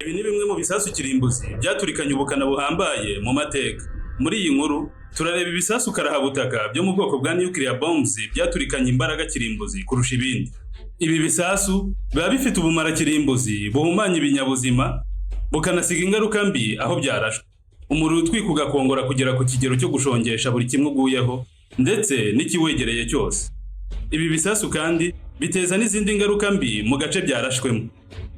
Ibi ni bimwe mu bisasu kirimbuzi byaturikanye ubukana buhambaye mu mateka. Muri iyi nkuru turareba ibisasu karahabutaka byo mu bwoko bwa nuclear bombs byaturikanye imbaraga kirimbuzi kurusha ibindi. Ibi bisasu biba bifite ubumara kirimbuzi buhumanya ibinyabuzima bukanasiga ingaruka mbi aho byarashwe. Umuriro utwika ugakongora kugera ku kigero cyo gushongesha buri kimwe uguyeho ndetse n'ikiwegereye cyose. Ibi bisasu kandi biteza n'izindi ngaruka mbi mu gace byarashwemo.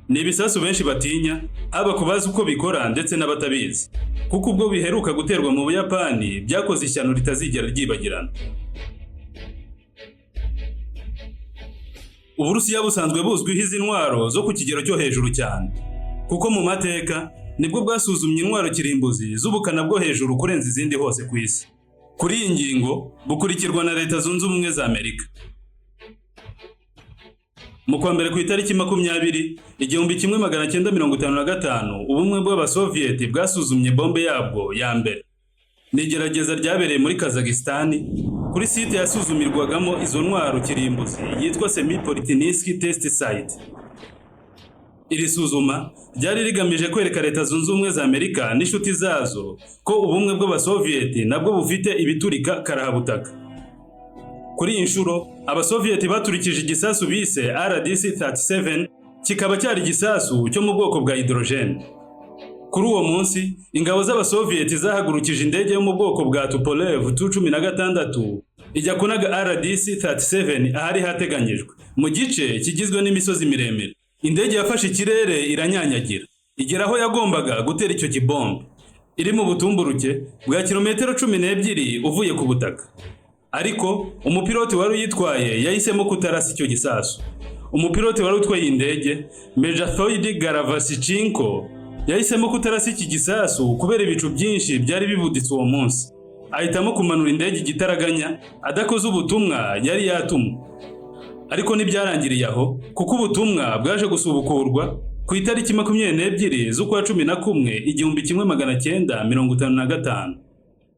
Ni ibisasu benshi batinya, haba kubaza uko bikora ndetse n'abatabizi, kuko ubwo biheruka guterwa mu Buyapani byakoze ishyano ritazigera ryibagirana. Uburusiya busanzwe buzwiho izi ntwaro zo ku kigero cyo hejuru cyane, kuko mu mateka nibwo bwasuzumye intwaro kirimbuzi z'ubukana bwo hejuru kurenza izindi hose ku isi. Kuri iyi ngingo bukurikirwa na Leta Zunze Ubumwe za Amerika. Mu kwa mbere ku itariki 20/1955 ubumwe bw'Abasovieti bwasuzumye bombe yabwo ya mbere. Ni igerageza ryabereye muri Kazakhstan kuri site yasuzumirwagamo izo ntwaro kirimbuzi yitwa Semipoltynsk Test Site. Iri suzuma ryari rigamije kwereka Leta Zunze Ubumwe za Amerika n'inshuti zazo ko ubumwe bw'Abasovieti nabwo bufite ibiturika karahabutaka. Kuri iyi nshuro Abasovieti baturikije igisasu bise RDC-37 kikaba cyari igisasu cyo mu bwoko bwa hydrogen. Kuri uwo munsi ingabo z'Abasovieti zahagurukije indege yo mu bwoko bwa Tupolev Tu-16 ijya kunaga RDC-37 ahari hateganyijwe mu gice kigizwe n'imisozi miremire. Indege yafashe ikirere iranyanyagira igera aho yagombaga gutera icyo kibombe. Iri mu butumburuke bwa kilometero 12 uvuye ku butaka. Ariko umupiloti wari uyitwaye yahisemo kutarasa icyo gisasu. Umupiloti wari utwaye indege Mejathoid Garavasichenko yahisemo kutarasa iki gisasu kubera ibicu byinshi byari bibuditse uwo munsi. Ahitamo kumanura indege igitaraganya adakoze ubutumwa yari yatumwe. Ariko ntibyarangiriye aho, kuko ubutumwa bwaje gusubukurwa ku itariki 22/11/1955.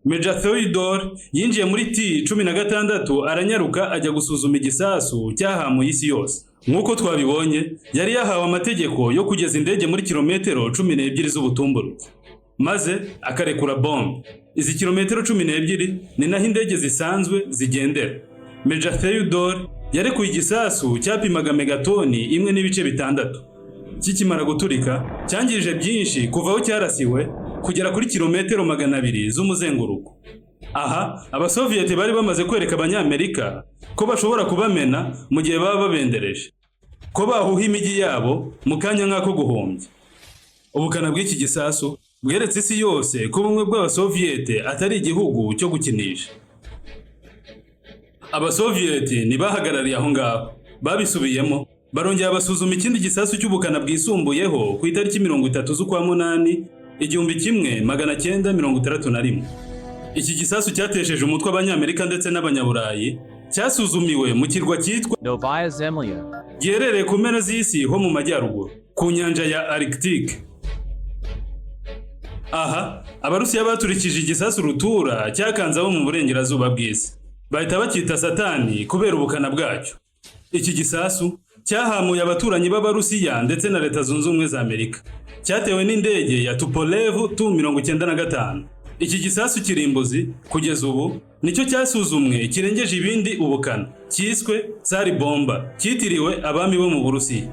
Major Theodore yinjiye muri T-16 aranyaruka ajya gusuzuma igisasu cyahamuye isi yose. Nk'uko twabibonye, yari yahawe amategeko yo kugeza indege muri kilometero 12 z'ubutumburuke, maze akarekura bombe. Izi kilometero 12 ni naho indege zisanzwe zigendera. Major Theodore yarekuye igisasu cyapimaga megatoni 1.6. Kikimara guturika cyangije byinshi kuva aho cyarasiwe kugera kuri kilometero 200 z'umuzenguruko. Aha Abasovieti bari bamaze kwereka Abanyamerika ko bashobora kubamena mu gihe baba babendereje, ko bahuha imijyi yabo mu kanya nk'ako guhombya. Ubukana bw'iki gisasu bweretse isi yose ko ubumwe bw'Abasovieti atari igihugu cyo gukinisha. Abasovieti ntibahagarariye aho ngaho, babisubiyemo barongera basuzuma ikindi gisasu cy'ubukana bwisumbuyeho ku itariki 30/8/1961. Iki gisasu cyatesheje umutwe Abanyamerika ndetse n'Abanyaburayi, cyasuzumiwe mu kirwa cyitwa Novaya Zemlya giherereye ku mpera z'isi ho mu majyaruguru ku nyanja ya Arctique. Aha Abarusiya baturikije igisasu rutura cyakanze abo mu burengerazuba bw'isi, bahita bacyita Satani kubera ubukana bwacyo. Iki gisasu cyahamuye abaturanyi b'Abarusiya ndetse na Leta Zunze Ubumwe za Amerika. Cyatewe n'indege ya Tupolev Tu-95. Iki gisasu kirimbuzi kugeza ubu nicyo cyasuzumwe kirengeje ibindi ubukana, cyiswe Tsar bomba, cyitiriwe abami bo mu Burusiya.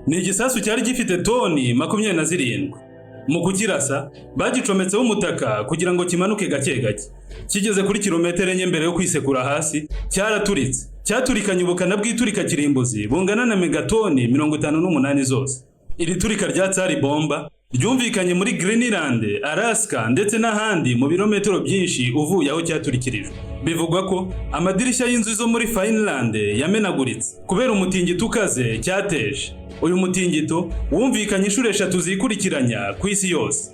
Ni igisasu cyari gifite toni 27. Mu kukirasa bagicometseho umutaka kugira ngo kimanuke gake gake. Kigeze kuri kilometero 4 mbere yo kwisekura hasi cyaraturitse. Cyaturikanye ubukana bw'iturika kirimbuzi bungana na megatoni 58 zose. Iri turika rya Tsar bomba ryumvikanye muri Greenland, Alaska ndetse n'ahandi mu birometero byinshi uvuye aho cyaturikirijwe. Bivugwa ko amadirishya y'inzu zo muri Finland yamenaguritse kubera umutingito ukaze cyateje. Uyu mutingito wumvikanye inshuro 3 zikurikiranya ku isi yose.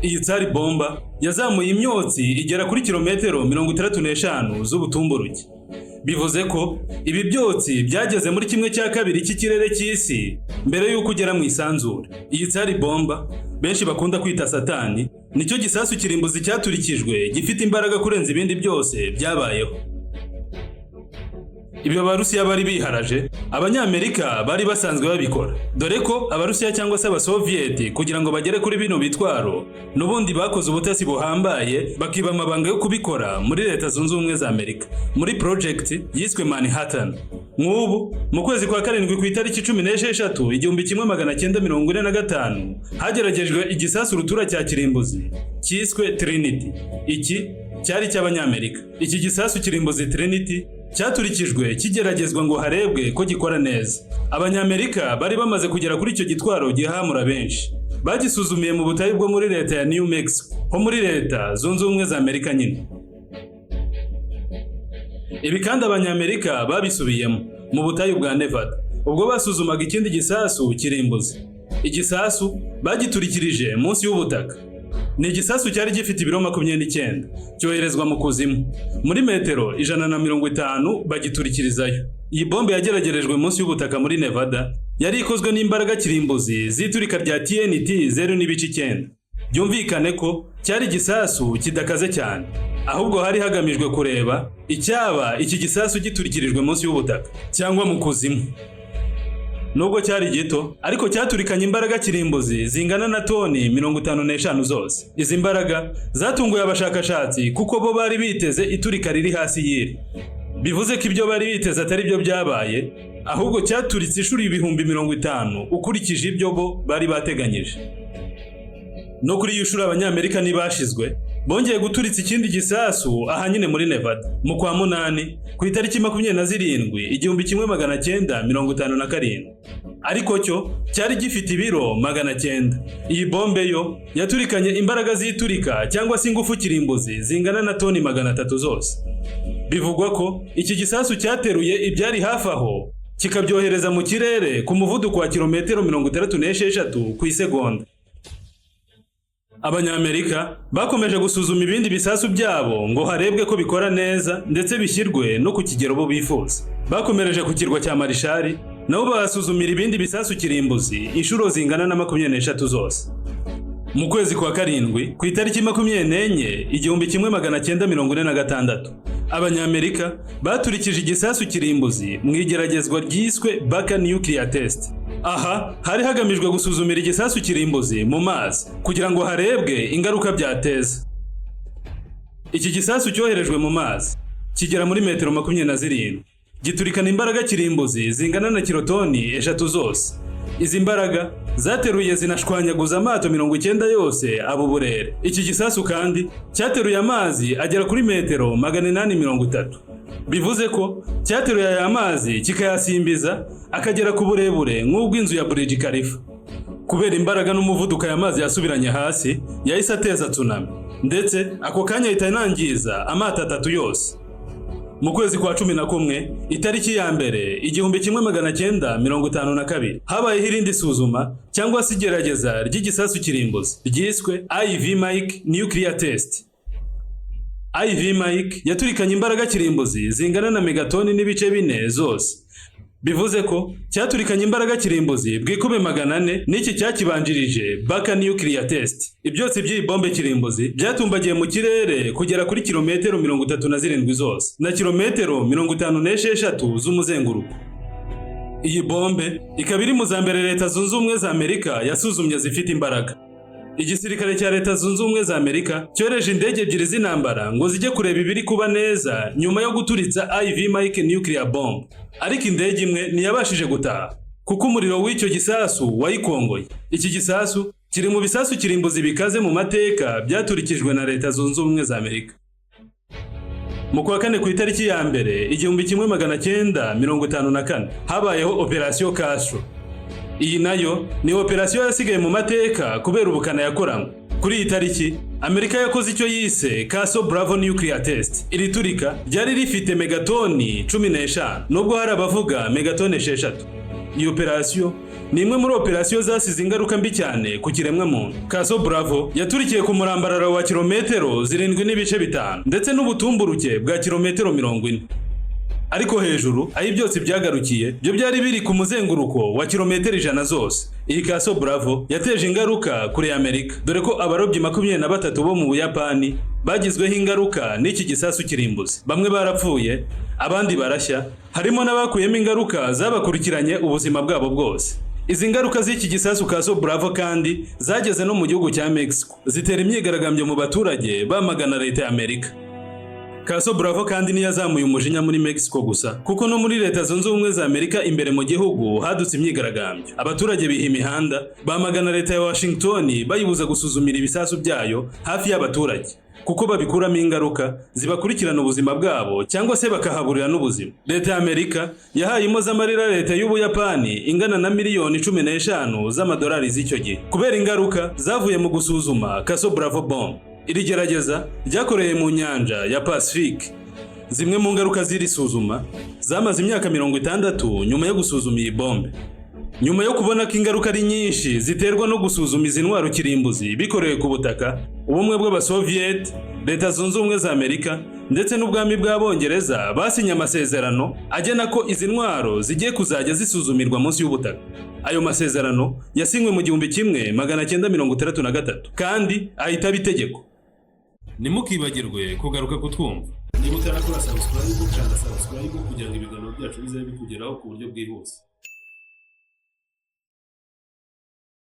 Iyi Tsar bomba yazamuye imyotsi igera kuri kilometero 65 z'ubutumburuke. Bivuze ko ibi byotsi byageze muri 1/2 cy'ikirere cy'isi mbere y'uko ugera mu isanzure. Iyi Tsar bomba benshi bakunda kwita Satani nicyo gisasu kirimbuzi cyaturikijwe gifite imbaraga kurenza ibindi byose byabayeho. Ibyo Abarusiya bari biharaje, Abanyamerika bari basanzwe babikora. Dore ko Abarusiya cyangwa se Abasovieti kugira ngo bagere kuri bino bitwaro, n'ubundi bakoze ubutasi buhambaye bakiba amabanga yo kubikora muri Leta Zunze Ubumwe za Amerika, muri project yiswe Manhattan. Nk'ubu mu kwezi kwa karindwi ku itariki 16 1945 hageragejwe igisasu rutura cya kirimbuzi cyiswe Trinity. Iki cyari cy'Abanyamerika. Iki gisasu kirimbuzi Trinity cyaturikijwe kigeragezwa ngo harebwe ko gikora neza. Abanyamerika bari bamaze kugera kuri icyo gitwaro gihamura benshi. Bagisuzumiye mu butayu bwo muri leta ya New Mexico, ho muri Leta Zunze Ubumwe za Amerika nyine. Ibi kandi Abanyamerika babisubiyemo mu butayu bwa Nevada, ubwo basuzumaga ikindi gisasu kirimbuzi. Igisasu bagiturikirije munsi y'ubutaka. Ni igisasu cyari gifite ibiro 29, cyoherezwa mu kuzimu. Muri metero 150 bagiturikirizayo. Iyi bombe yageragerejwe munsi y'ubutaka muri Nevada, yari ikozwe n'imbaraga kirimbuzi z'iturika rya TNT 0.9. Byumvikane ko cyari igisasu kidakaze cyane, ahubwo hari hagamijwe kureba icyaba iki gisasu giturikirijwe munsi y'ubutaka cyangwa mu kuzimu. Nubwo cyari gito, ariko cyaturikanye imbaraga kirimbuzi zingana na toni 55 zose. Izi mbaraga zatunguye abashakashatsi kuko bo bari biteze iturika riri hasi y'iri. Bivuze ko ibyo bari biteze atari byo byabaye, ahubwo cyaturitse ishuri 50,000 ukurikije ibyo bo bari bateganyije. No kuri y'ishuri Abanyamerika nibashizwe, bongeye guturitsa ikindi gisasu aha nyine muri Nevada mu kwa munani ku itariki 27 1957. Ariko cyo cyari gifite ibiro 900. Iyi bombe yo yaturikanye imbaraga z'iturika cyangwa se ingufu kirimbuzi zingana na toni 300 zose. Bivugwa ko iki gisasu cyateruye ibyari hafi aho kikabyohereza mu kirere ku muvuduko wa kilometero 36 ku isegonda. Abanyamerika bakomeje gusuzuma ibindi bisasu byabo ngo harebwe ko bikora neza ndetse bishyirwe no ku kigero bo bifuza. Bakomereje ku kirwa cya Marshall, nabo basuzumira ibindi bisasu kirimbuzi inshuro zingana na 23 zose. Mu kwezi kwa karindwi ku itariki 24 1946, Abanyamerika baturikije igisasu kirimbuzi mu igeragezwa ryiswe Baka Nuclear Test. Aha hari hagamijwe gusuzumira igisasu kirimbuzi mu mazi kugira ngo harebwe ingaruka byateza. Iki gisasu cyoherejwe mu mazi kigera muri metero 27, giturikana imbaraga kirimbuzi zingana na kilotoni 3 zose. Izi mbaraga zateruye zinashwanyaguza amato 90 yose abo burere. Iki gisasu kandi cyateruye amazi agera kuri metero 830. Bivuze ko cyateruye aya mazi kikayasimbiza akagera ku burebure nk'ubw'inzu ya Burj Khalifa. Kubera imbaraga n'umuvuduko aya mazi yasubiranye hasi, yahise ateza tsunami, ndetse ako kanya ahita yanangiza amato 3 yose. Mu kwezi kwa 11 itariki ya mbere 1952 habayeho irindi suzuma cyangwa se igerageza ry'igisasu kirimbuzi ryiswe IV Mike Nuclear Test. IV Mike yaturikanye imbaraga kirimbuzi zingana na megatoni n'ibice 4 zose. Bivuze ko cyaturikanye imbaraga kirimbuzi bwikube 400 n'iki cyakibanjirije Baka Nuclear Test. Ibyotsi by'iyi bombe kirimbuzi byatumbagiye mu kirere kugera kuri kilometero 37 zose na kilometero 56 z'umuzenguruko. Iyi bombe ikaba iri mu za mbere Leta Zunze Ubumwe za Amerika yasuzumye zifite imbaraga. Igisirikare cya Leta Zunze Ubumwe za Amerika cyoreje indege ebyiri z'intambara ngo zijye kureba ibiri kuba neza nyuma yo guturitsa IV Mike Nuclear Bomb. Ariko indege imwe ntiyabashije gutaha kuko umuriro w'icyo gisasu wayikongoye. Iki gisasu kiri mu bisasu kirimbuzi bikaze mu mateka byaturikijwe na Leta Zunze Ubumwe za Amerika. Mu kwa kane ku itariki ya mbere 1954 habayeho Operation Castro. Iyi nayo ni operasiyo yasigaye mu mateka kubera ubukana yakoranywe. Kuri iyi tariki Amerika yakoze icyo yise Castle Bravo Nuclear Test. Iri turika ryari rifite megatoni 15, nubwo hari abavuga megatoni 6. Iyi operasiyo ni imwe muri operasiyo zasize ingaruka mbi cyane ku kiremwa muntu. Castle Bravo yaturikiye ku murambararo wa kilometero 7.5 ndetse n'ubutumburuke bwa kilometero 40. Ariko hejuru aho byose byagarukiye byo byari biri ku muzenguruko wa kilometero 100 zose. Iyi Castle Bravo yateje ingaruka kuri Amerika, dore ko abarobyi 23 bo mu Buyapani bagizweho ingaruka n'iki gisasu kirimbuzi. Bamwe barapfuye, abandi barashya, harimo n'abakuyemo ingaruka zabakurikiranye ubuzima bwabo bwose. Izi ngaruka z'iki gisasu Caso Bravo kandi zageze no mu gihugu cya Mexico, zitera imyigaragambyo mu baturage bamagana leta ya Amerika. Caso Bravo kandi ntiyazamuye umujinya muri Mexico gusa, kuko no muri leta zunze ubumwe za Amerika imbere mu gihugu hadutse imyigaragambyo. Abaturage biha imihanda bamagana leta ya Washington bayibuza gusuzumira ibisasu byayo hafi y'abaturage, kuko babikuramo ingaruka zibakurikirana ubuzima bwabo cyangwa se bakahaburira n'ubuzima. Leta ya Amerika yahaye impozamarira leta y'Ubuyapani ingana na miliyoni 15 z'amadolari z'icyo gihe kubera ingaruka zavuye mu gusuzuma Caso Bravo bomb. Iri gerageza ryakoreye mu nyanja ya Pacific. Zimwe mu ngaruka z'iri suzuma zamaze imyaka 60 nyuma yo gusuzuma iyi bombe. Nyuma yo kubona ko ingaruka ari nyinshi ziterwa no gusuzuma izi ntwaro kirimbuzi bikorewe ku butaka, ubumwe bw'Abasoviet, leta zunze ubumwe za Amerika ndetse n'ubwami bw'Abongereza basinye amasezerano agena ko izi ntwaro zigiye kuzajya zisuzumirwa munsi y'ubutaka. Ayo masezerano yasinywe mu 1963 kandi ahita bitegeko. Nimukibagirwe kugaruka kutwumva. Niba utarakora subscribe, kanda subscribe kugira ngo ibiganiro byacu bizabe bikugeraho ku buryo bwihuse.